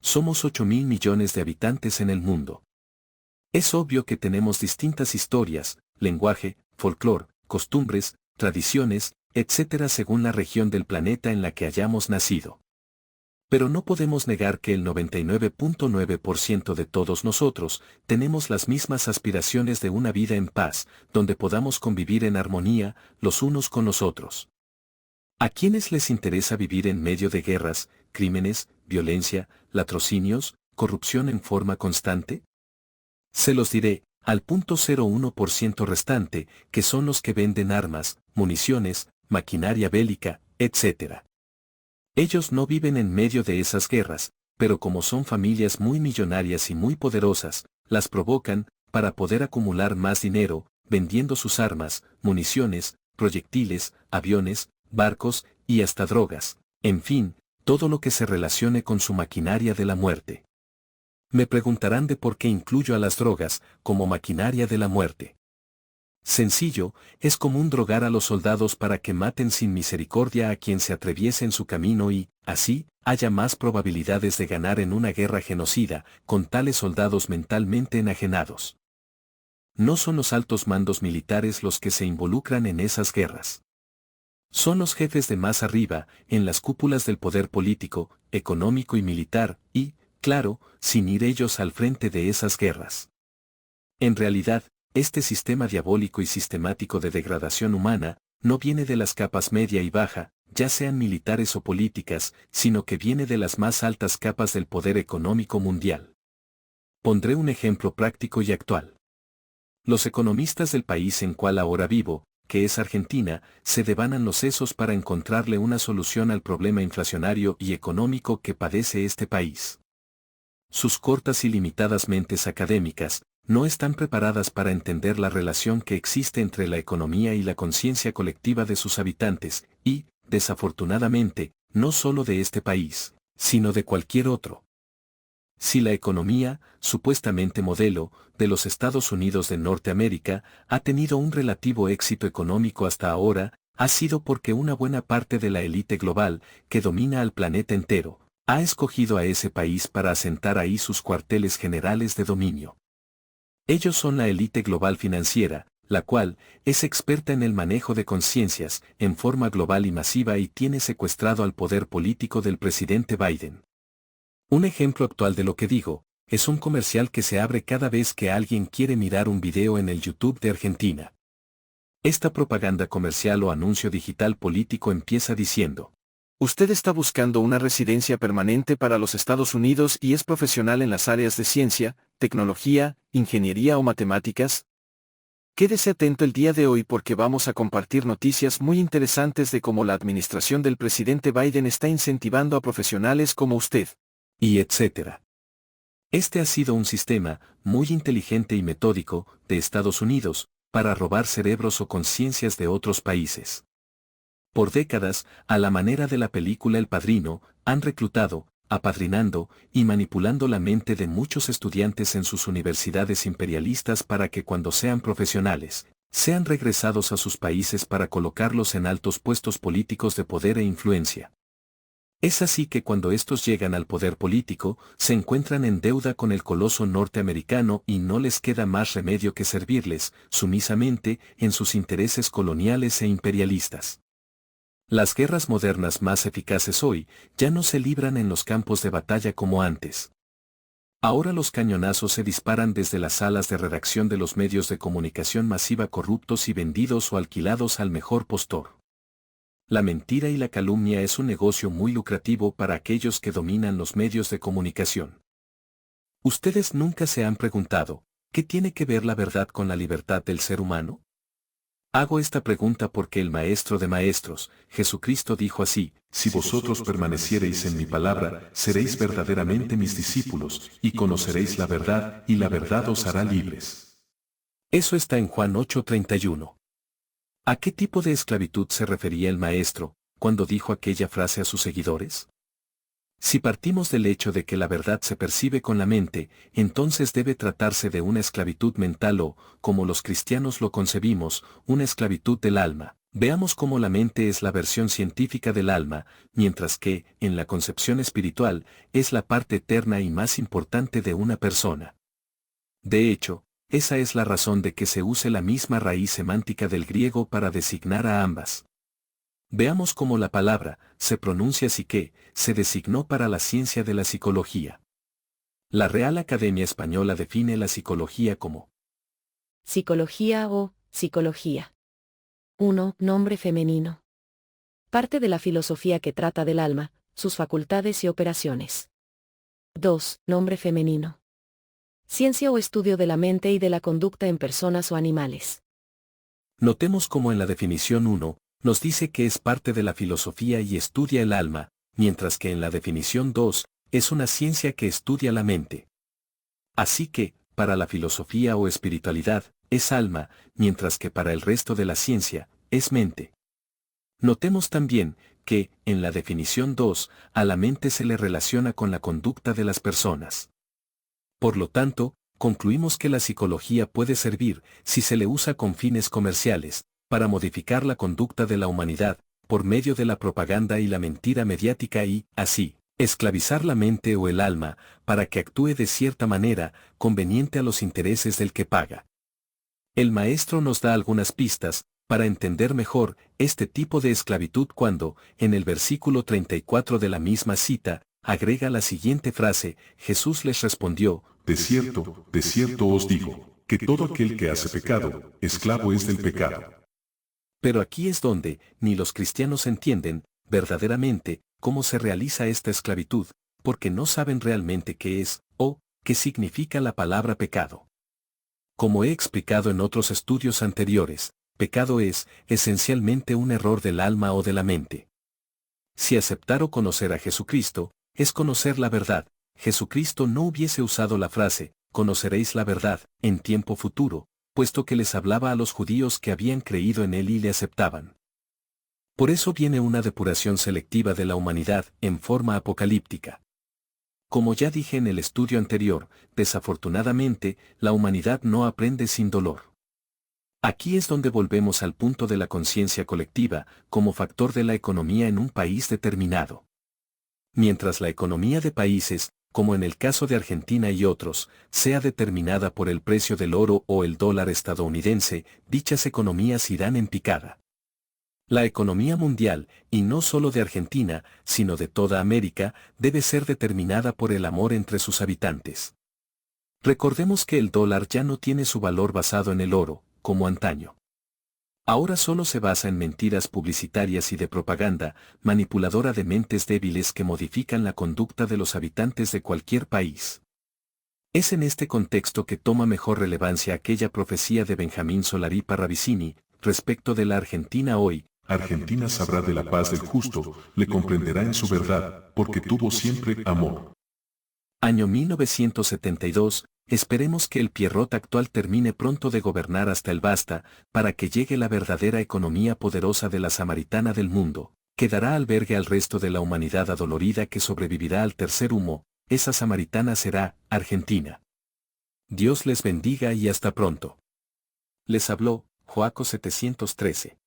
Somos 8.000 millones de habitantes en el mundo. Es obvio que tenemos distintas historias, lenguaje, folclore, costumbres, tradiciones, etc. según la región del planeta en la que hayamos nacido. Pero no podemos negar que el 99.9% de todos nosotros tenemos las mismas aspiraciones de una vida en paz, donde podamos convivir en armonía los unos con los otros. ¿A quiénes les interesa vivir en medio de guerras, crímenes, violencia, latrocinios, corrupción en forma constante? Se los diré, al 0.01% restante, que son los que venden armas, municiones, maquinaria bélica, etc. Ellos no viven en medio de esas guerras, pero como son familias muy millonarias y muy poderosas, las provocan, para poder acumular más dinero, vendiendo sus armas, municiones, proyectiles, aviones, barcos, y hasta drogas, en fin, todo lo que se relacione con su maquinaria de la muerte. Me preguntarán de por qué incluyo a las drogas como maquinaria de la muerte. Sencillo, es común drogar a los soldados para que maten sin misericordia a quien se atreviese en su camino y, así, haya más probabilidades de ganar en una guerra genocida, con tales soldados mentalmente enajenados. No son los altos mandos militares los que se involucran en esas guerras. Son los jefes de más arriba, en las cúpulas del poder político, económico y militar, y, claro, sin ir ellos al frente de esas guerras. En realidad, este sistema diabólico y sistemático de degradación humana, no viene de las capas media y baja, ya sean militares o políticas, sino que viene de las más altas capas del poder económico mundial. Pondré un ejemplo práctico y actual. Los economistas del país en cual ahora vivo, que es Argentina, se devanan los sesos para encontrarle una solución al problema inflacionario y económico que padece este país. Sus cortas y limitadas mentes académicas no están preparadas para entender la relación que existe entre la economía y la conciencia colectiva de sus habitantes, y, desafortunadamente, no solo de este país, sino de cualquier otro. Si la economía, supuestamente modelo, de los Estados Unidos de Norteamérica, ha tenido un relativo éxito económico hasta ahora, ha sido porque una buena parte de la élite global, que domina al planeta entero, ha escogido a ese país para asentar ahí sus cuarteles generales de dominio. Ellos son la élite global financiera, la cual es experta en el manejo de conciencias, en forma global y masiva y tiene secuestrado al poder político del presidente Biden. Un ejemplo actual de lo que digo, es un comercial que se abre cada vez que alguien quiere mirar un video en el YouTube de Argentina. Esta propaganda comercial o anuncio digital político empieza diciendo: ¿Usted está buscando una residencia permanente para los Estados Unidos y es profesional en las áreas de ciencia, tecnología, ingeniería o matemáticas? Quédese atento el día de hoy porque vamos a compartir noticias muy interesantes de cómo la administración del presidente Biden está incentivando a profesionales como usted. Y etc. Este ha sido un sistema, muy inteligente y metódico, de Estados Unidos, para robar cerebros o conciencias de otros países. Por décadas, a la manera de la película El Padrino, han reclutado, apadrinando y manipulando la mente de muchos estudiantes en sus universidades imperialistas para que cuando sean profesionales, sean regresados a sus países para colocarlos en altos puestos políticos de poder e influencia. Es así que cuando estos llegan al poder político, se encuentran en deuda con el coloso norteamericano y no les queda más remedio que servirles, sumisamente, en sus intereses coloniales e imperialistas. Las guerras modernas más eficaces hoy ya no se libran en los campos de batalla como antes. Ahora los cañonazos se disparan desde las salas de redacción de los medios de comunicación masiva corruptos y vendidos o alquilados al mejor postor. La mentira y la calumnia es un negocio muy lucrativo para aquellos que dominan los medios de comunicación. ¿Ustedes nunca se han preguntado, qué tiene que ver la verdad con la libertad del ser humano? Hago esta pregunta porque el Maestro de Maestros, Jesucristo dijo así: si vosotros permaneciereis en mi palabra, seréis verdaderamente mis discípulos, y conoceréis la verdad, y la verdad os hará libres. Eso está en Juan 8:31. ¿A qué tipo de esclavitud se refería el Maestro, cuando dijo aquella frase a sus seguidores? Si partimos del hecho de que la verdad se percibe con la mente, entonces debe tratarse de una esclavitud mental o, como los cristianos lo concebimos, una esclavitud del alma, Veamos cómo la mente es la versión científica del alma, mientras que, en la concepción espiritual, es la parte eterna y más importante de una persona. De hecho, esa es la razón de que se use la misma raíz semántica del griego para designar a ambas. Veamos cómo la palabra se pronuncia psique, se designó para la ciencia de la psicología. La Real Academia Española define la psicología como psicología o psicología. 1. Nombre femenino. Parte de la filosofía que trata del alma, sus facultades y operaciones. 2. Nombre femenino. Ciencia o estudio de la mente y de la conducta en personas o animales. Notemos cómo en la definición 1, nos dice que es parte de la filosofía y estudia el alma, mientras que en la definición 2, es una ciencia que estudia la mente. Así que, para la filosofía o espiritualidad, es alma, mientras que para el resto de la ciencia, es mente. Notemos también, que, en la definición 2, a la mente se le relaciona con la conducta de las personas. Por lo tanto, concluimos que la psicología puede servir, si se le usa con fines comerciales, para modificar la conducta de la humanidad, por medio de la propaganda y la mentira mediática y, así, esclavizar la mente o el alma, para que actúe de cierta manera, conveniente a los intereses del que paga. El maestro nos da algunas pistas, para entender mejor este tipo de esclavitud cuando, en el versículo 34 de la misma cita, agrega la siguiente frase: Jesús les respondió, de cierto os digo, que todo aquel que hace pecado, esclavo es del pecado. Pero aquí es donde, ni los cristianos entienden, verdaderamente, cómo se realiza esta esclavitud, porque no saben realmente qué es, o, qué significa la palabra pecado. Como he explicado en otros estudios anteriores, pecado es, esencialmente un error del alma o de la mente. Si aceptar o conocer a Jesucristo, es conocer la verdad. Jesucristo no hubiese usado la frase, conoceréis la verdad, en tiempo futuro, puesto que les hablaba a los judíos que habían creído en él y le aceptaban. Por eso viene una depuración selectiva de la humanidad, en forma apocalíptica. Como ya dije en el estudio anterior, desafortunadamente, la humanidad no aprende sin dolor. Aquí es donde volvemos al punto de la conciencia colectiva, como factor de la economía en un país determinado. Mientras la economía de países, como en el caso de Argentina y otros, sea determinada por el precio del oro o el dólar estadounidense, dichas economías irán en picada. La economía mundial, y no solo de Argentina, sino de toda América, debe ser determinada por el amor entre sus habitantes. Recordemos que el dólar ya no tiene su valor basado en el oro, como antaño. Ahora solo se basa en mentiras publicitarias y de propaganda, manipuladora de mentes débiles que modifican la conducta de los habitantes de cualquier país. Es en este contexto que toma mejor relevancia aquella profecía de Benjamín Solari Parravicini, respecto de la Argentina hoy. Argentina sabrá de la paz del justo, le comprenderá en su verdad, porque tuvo siempre amor. Año 1972, esperemos que el Pierrot actual termine pronto de gobernar hasta el basta, para que llegue la verdadera economía poderosa de la samaritana del mundo, que dará albergue al resto de la humanidad adolorida que sobrevivirá al tercer humo. Esa samaritana será Argentina. Dios les bendiga y hasta pronto. Les habló Joaco 713.